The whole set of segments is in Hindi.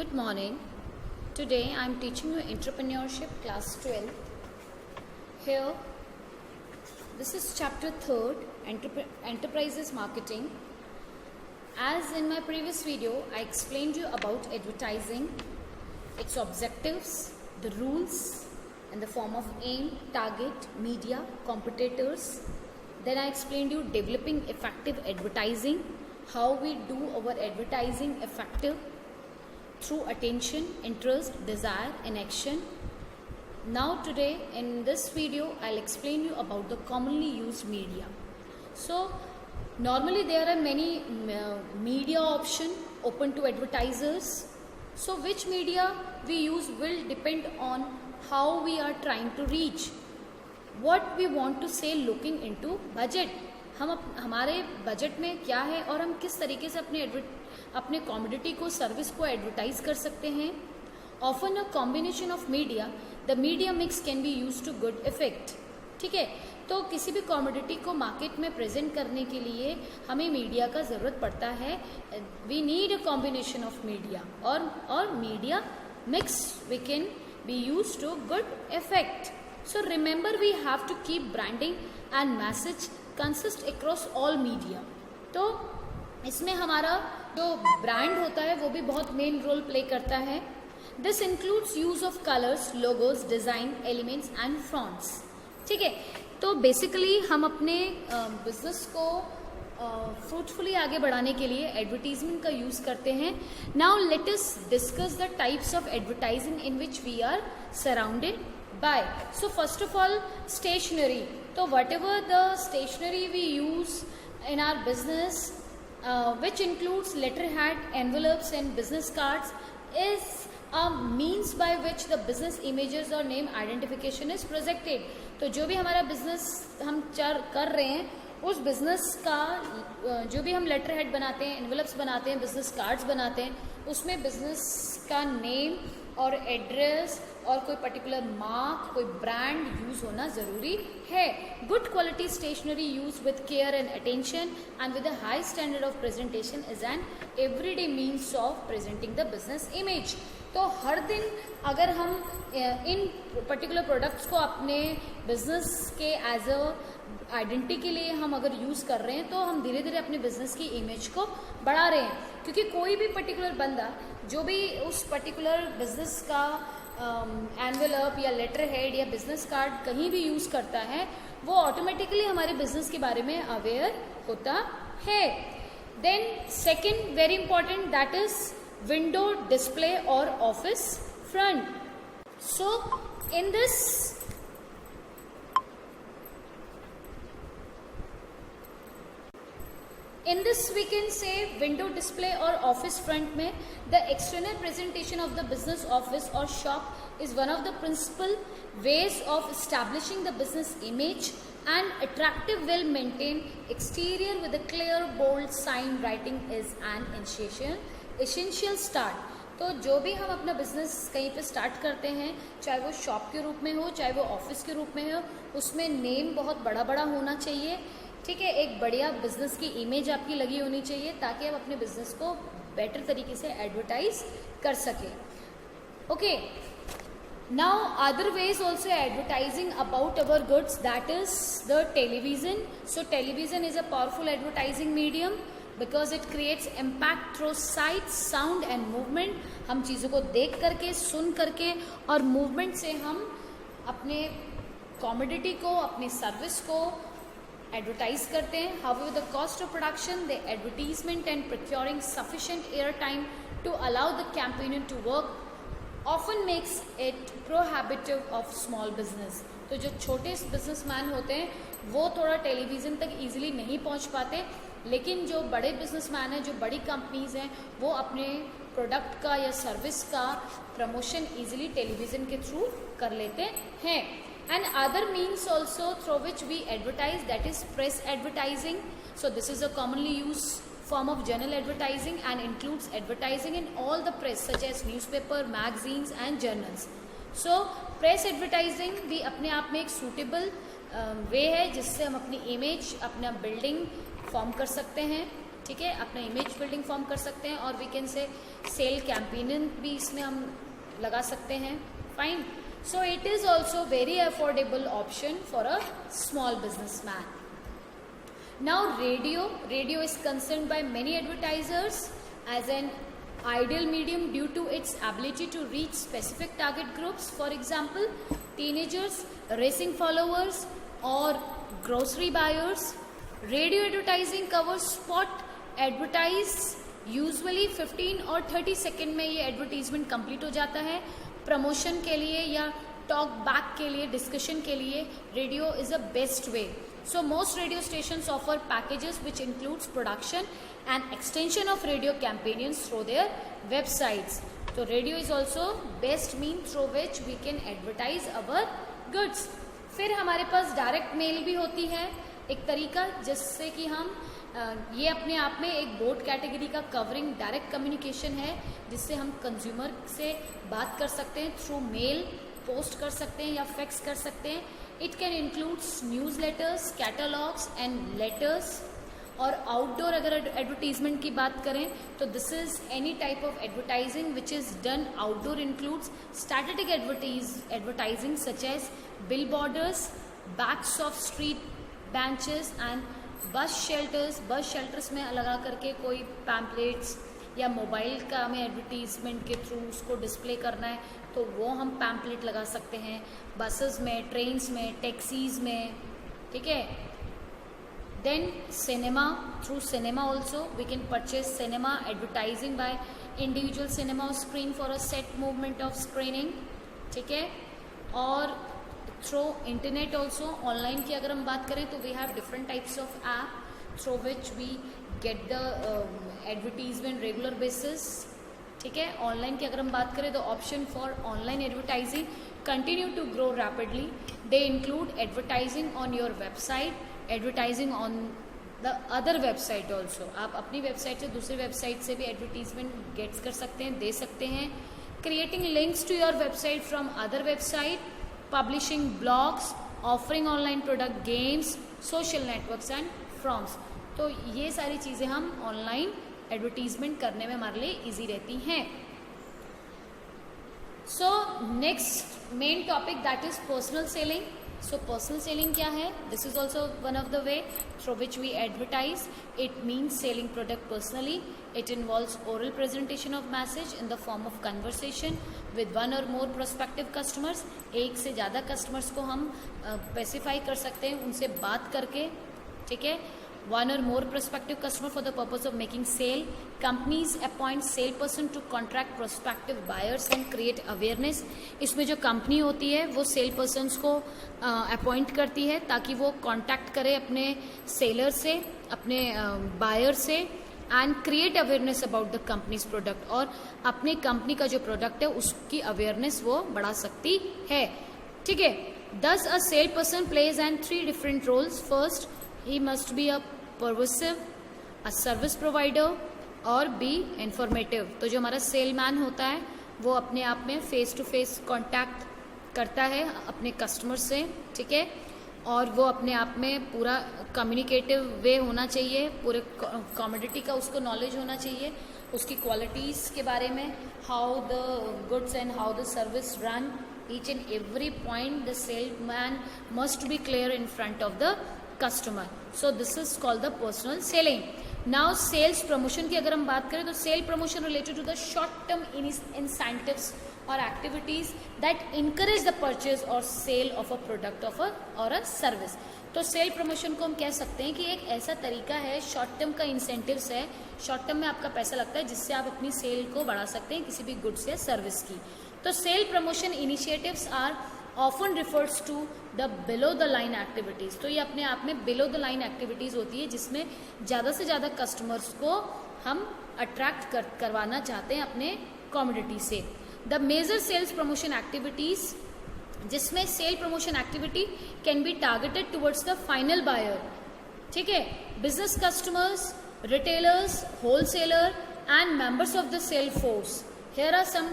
Good morning. Today I am teaching you entrepreneurship class 12. Here, this is chapter 3rd, enterprises marketing. As in my previous video, I explained you about advertising, its objectives, the rules, and the form of aim, target, media, competitors. Then I explained you developing effective advertising, how we do our advertising effective through attention, interest, desire and action. Now today in this video I'll explain you about the commonly used media. So normally there are many media option open to advertisers. So which media we use will depend on how we are trying to reach, what we want to say looking into budget. हम हमारे बजट में क्या है और हम किस तरीके से अपने कॉमोडिटी को, सर्विस को एडवर्टाइज कर सकते हैं. Often a combination of media, the media mix can be use to good effect. ठीक है, तो किसी भी कॉमोडिटी को मार्केट में प्रेजेंट करने के लिए हमें मीडिया का ज़रूरत पड़ता है. We need a combination of media और media mix we can be use to good effect. So remember we have to keep branding and message consist across all media. तो इसमें हमारा जो ब्रांड होता है वो भी बहुत मेन रोल प्ले करता है. This includes use of colours, logos, design, elements and fronts. ठीक है, तो बेसिकली हम अपने बिजनेस को फ्रूटफुली आगे बढ़ाने के लिए एडवर्टीजमेंट का यूज करते हैं. Now let us discuss the types of advertising in which we are surrounded by. So first of all stationery. तो whatever the stationery we use in our business, which includes letterhead, envelopes and business cards, is a means by which the business images or name identification is projected. तो जो भी हमारा बिजनेस हम कर रहे हैं उस बिजनेस का जो भी हम लेटर हेड बनाते हैं, एनवेलप्स बनाते हैं, बिजनेस कार्ड्स बनाते हैं, उसमें बिजनेस का नेम और एड्रेस और कोई पर्टिकुलर मार्क, कोई ब्रांड यूज होना जरूरी है. Good quality stationery use with care and attention and with a high standard of presentation is an everyday means of presenting the business image. तो हर दिन अगर हम इन पर्टिकुलर प्रोडक्ट्स को अपने बिजनेस के एज अ आइडेंटिटी के लिए हम अगर यूज़ कर रहे हैं तो हम धीरे धीरे अपने बिजनेस की इमेज को बढ़ा रहे हैं. क्योंकि कोई भी पर्टिकुलर बंदा जो भी उस पर्टिकुलर बिजनेस का एनवेलप या लेटर हेड या बिजनेस कार्ड कहीं भी यूज़ करता है वो ऑटोमेटिकली हमारे बिजनेस के बारे में अवेयर होता है. Then second very important, that is window display और office front. So in this we can say window display or office front में the external presentation of the business office or shop is one of the principal ways of establishing the business image. And attractive, well maintained exterior with a clear bold sign writing is an essential start. तो जो भी हम अपना बिजनेस कहीं पे स्टार्ट करते हैं, चाहे वो शॉप के रूप में हो, चाहे वो ऑफिस के रूप में हो, उसमें नेम बहुत बड़ा बड़ा होना चाहिए. ठीक है, एक बढ़िया बिजनेस की इमेज आपकी लगी होनी चाहिए ताकि आप अपने बिजनेस को बेटर तरीके से एडवर्टाइज कर सकें. Okay, now other ways also advertising about our goods, that is the television. So television is a powerful advertising medium because it creates impact through site, sound and movement. हम चीज़ों को देख करके, सुन करके और मूवमेंट से हम अपने कॉमोडिटी को, अपनी सर्विस को एडवर्टाइज करते हैं. However, the cost of production, the advertisement and procuring sufficient airtime to allow the campaigner to work often makes it prohibitive of small business. तो जो छोटे बिजनेसमैन होते हैं वो थोड़ा टेलीविज़न तक इजीली नहीं पहुंच पाते, लेकिन जो बड़े बिजनेसमैन हैं, जो बड़ी कंपनीज हैं, वो अपने प्रोडक्ट का या सर्विस का प्रमोशन इजीली टेलीविज़न के थ्रू कर लेते हैं. And other means also through which we advertise, that is press advertising. So this is a commonly used form of journal advertising and includes advertising in all the press such as newspaper, magazines and journals. So press advertising भी अपने आप में एक suitable वे है जिससे हम अपनी image, अपना building form कर सकते हैं. ठीक है, अपना इमेज बिल्डिंग फॉर्म कर सकते हैं, और we can say sale campaigning भी इसमें हम लगा सकते हैं. Fine. So it is also very affordable option for a small businessman. Now radio is concerned by many advertisers as an ideal medium due to its ability to reach specific target groups, for example teenagers, racing followers or grocery buyers. Radio advertising covers spot advertise, usually 15 और 30 सेकेंड में ये एडवर्टीजमेंट कंप्लीट हो जाता है. प्रमोशन के लिए या टॉक बैक के लिए, डिस्कशन के लिए radio is a best way. So most radio stations offer packages which includes production and extension of radio campaigns through their websites. So radio is also best mean through which we can advertise our goods. फिर हमारे पास डायरेक्ट मेल भी होती है, एक तरीका जिससे कि हम ये अपने आप में एक बोर्ड कैटेगरी का कवरिंग डायरेक्ट कम्युनिकेशन है, जिससे हम कंज्यूमर से बात कर सकते हैं थ्रू मेल, पोस्ट कर सकते हैं या फैक्स कर सकते हैं. It can includes newsletters, catalogues and letters. और आउटडोर अगर एडवर्टीजमेंट की बात करें तो this is any type of advertising which is done outdoor. Includes static advertising such as billboards, backs of street benches and bus shelters. Bus shelters में लगा करके कोई पैम्पलेट्स या मोबाइल का हमें एडवर्टीजमेंट के थ्रू उसको डिस्प्ले करना है तो वो हम पैम्पलेट लगा सकते हैं. बसेस में, ट्रेन्स में, टैक्सीज में, ठीक है. Then cinema, through cinema also we can purchase cinema advertising by individual cinema screen for a set movement of screening, ठीक है. और थ्रू इंटरनेट ऑल्सो, ऑनलाइन की अगर हम बात करें तो we have different types of app through which we get the advertisement regular basis, ठीक है. ऑनलाइन की अगर हम बात करें तो option for online advertising continue to grow rapidly. They include advertising on your website, advertising on the other website also. आप अपनी वेबसाइट से दूसरी वेबसाइट से भी एडवर्टीजमेंट गेट्स कर सकते हैं, दे सकते हैं. Creating links to your website from other website, publishing blogs, offering online product, games, social networks and forms. तो ये सारी चीज़ें हम ऑनलाइन एडवर्टीजमेंट करने में हमारे लिए इजी रहती हैं. So next main topic that is personal selling. So personal selling क्या है? This is also one of the way through which we advertise. It means selling product personally. It involves oral presentation of message in the form of conversation with one or more prospective customers. एक से ज़्यादा कस्टमर्स को हम स्पेसिफाई कर सकते हैं उनसे बात करके, ठीक है. One or more prospective customer for the purpose of making sale. Companies appoint salesperson to contract prospective buyers and create awareness. इसमें जो कंपनी होती है वो सेल पर्सनस को अपॉइंट करती है ताकि वो कांटेक्ट करे अपने सेलर से, अपने बायर से, and create awareness about the companies product. और अपने कंपनी का जो प्रोडक्ट है उसकी अवेयरनेस वो बढ़ा सकती है, ठीक है. Thus a salesperson plays and 3 different roles. First, he must be a persuasive, a service provider और be informative. तो जो हमारा सेलमैन होता है वो अपने आप में फेस टू फेस कॉन्टैक्ट करता है अपने कस्टमर से, ठीक है. और वो अपने आप में पूरा कम्युनिकेटिव वे होना चाहिए, पूरे कमोडिटी का उसको नॉलेज होना चाहिए, उसकी क्वालिटीज़ के बारे में, how the goods and how the service run, each and every point the salesman must be clear in front of the customer. So this is called the personal selling. Now sales promotion की अगर हम बात करें तो sale promotion related to the short term incentives or activities that encourage the purchase or sale of a product of a or a service. तो सेल प्रमोशन को हम कह सकते हैं कि एक ऐसा तरीका है, शॉर्ट टर्म का इंसेंटिव्स है, शॉर्ट टर्म में आपका पैसा लगता है जिससे आप अपनी सेल को बढ़ा सकते हैं किसी भी गुड्स या सर्विस की. तो sale promotion initiatives are often refers to the below the line activities. तो ये अपने आप में बिलो द लाइन एक्टिविटीज़ होती है जिसमें ज़्यादा से ज़्यादा कस्टमर्स को हम अट्रैक्ट करवाना चाहते हैं अपने कमोडिटी से. The major sales promotion activities, जिसमें sale promotion activity can be targeted towards the final buyer, ठीक है. Business customers, retailers, wholesaler and members of the sale force. Here are some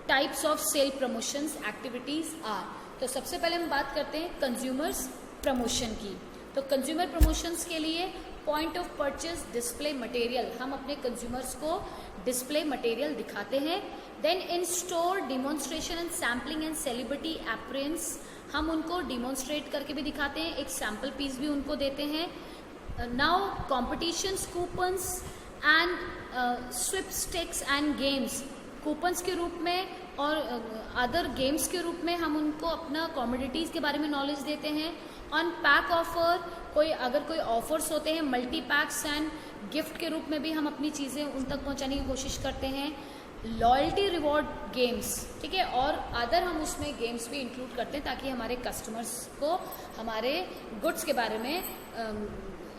types of sale promotions activities are. तो सबसे पहले हम बात करते हैं कंज्यूमर्स प्रमोशन की. तो कंज्यूमर प्रमोशंस के लिए point of purchase display material, हम अपने कंज्यूमर्स को डिस्प्ले मटेरियल दिखाते हैं। Then in store demonstration and sampling and celebrity appearance, हम उनको डिमॉन्स्ट्रेट करके भी दिखाते हैं, एक सैम्पल पीस भी उनको देते हैं। Now competitions, coupons and sweepstakes and games, coupons के रूप में और अदर गेम्स के रूप में हम उनको अपना कॉमोडिटीज़ के बारे में नॉलेज देते हैं। ऑन पैक ऑफर, अगर कोई ऑफर्स होते हैं मल्टी पैक्स एंड गिफ्ट के रूप में भी हम अपनी चीज़ें उन तक पहुंचाने की कोशिश करते हैं। लॉयल्टी रिवॉर्ड गेम्स, ठीक है, और अदर हम उसमें गेम्स भी इंक्लूड करते हैं ताकि हमारे कस्टमर्स को हमारे गुड्स के बारे में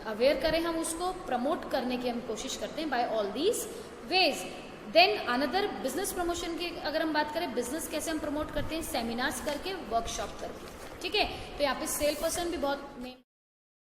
अवेयर करें, हम उसको प्रमोट करने की हम कोशिश करते हैं by all these ways. Then another business promotion की अगर हम बात करें, बिजनेस कैसे हम प्रमोट करते हैं, सेमिनार्स करके, वर्कशॉप करके, ठीक है। तो यहाँ पे सेल पर्सन भी बहुत